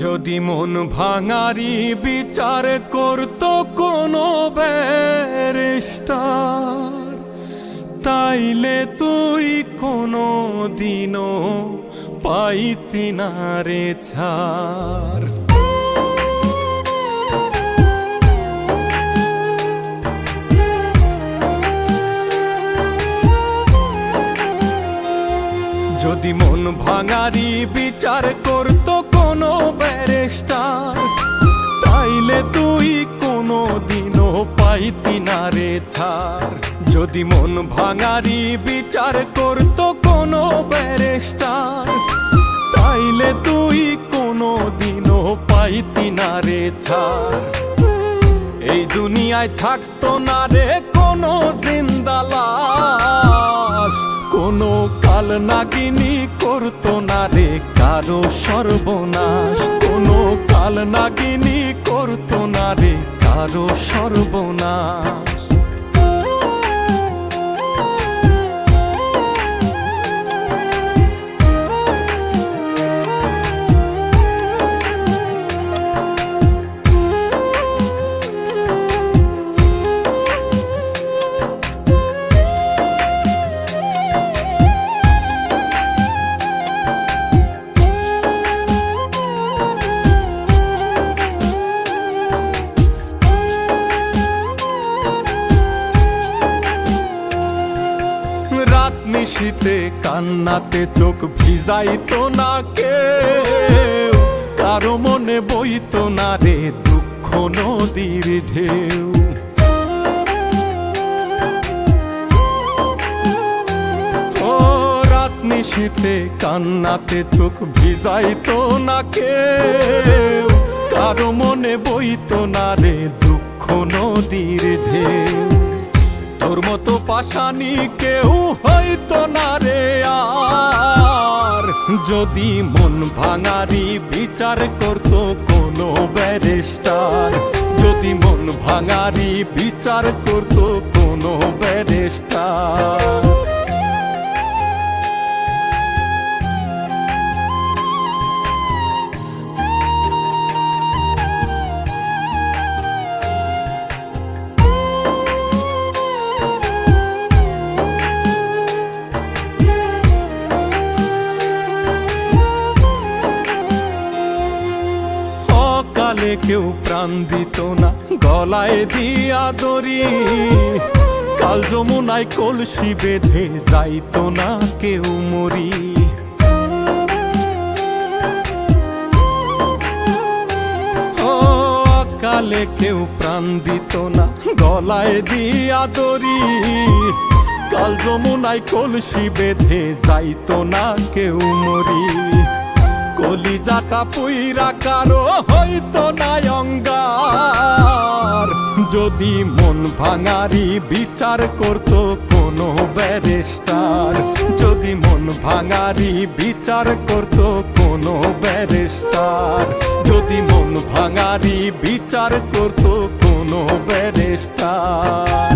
যদি মন ভাঙারি বিচার করতো কোনো ব্যারিস্টার, তাইলে তুই কোনো দিনও পাইতি না রে ছাড়। যদি মন ভাঙারি বিচার করতো কোনো ব্যারিস্টার, তাইলে তুই কোনো দিনও পাইতি না রে ছাড়। যদি মন ভাঙারি বিচার করতো কোনো ব্যারিস্টার, তাইলে তুই কোনো দিনও পাইতি না রে ছাড়। এই দুনিয়ায় থাকতো না রে কোনো জিন্দা লাশ, কোনো কাল নাগিনী করতো না রে কারো সর্বনাশ, কোনো কাল নাগিনী করতো না রে কারো সর্বনাশ। নিশীতে কান্নাতে চোখ ভিজাইতো না কেউ, কারো মনে বইতো না রে দুঃখ নদীর ঢেউ। ও রাত নিশীতে কান্নাতে চোখ ভিজাইতো না কেউ, কারো মনে বইতো না রে দুঃখ নদীর ঢেউ। তোর মতো পাশানি কেউ হইতো না রে আর, যদি মন ভাঙারি বিচার করতো কোনো ব্যারিস্টার, যদি মন ভাঙারি বিচার করতো কোনো ব্যারিস্টার। কালে কেউ প্রাণ দিত না গলায় দিয়া দড়ি, কাল যমুনায় কলসি বেঁধে যাইতো না কেউ মরি। ও কালে কেউ প্রাণ দিত না গলায় দিয়া দড়ি, কাল যমুনায় কলসি বেঁধে যাইতো না কেউ মরি। কলিজাটা পুইরা কারো হইতো না অঙ্গার, যদি মন ভাঙারি বিচার করতো কোনো ব্যারিস্টার, যদি মন ভাঙারি বিচার করতো কোনো ব্যারিস্টার, যদি মন ভাঙারি বিচার করতো কোনো ব্যারিস্টার।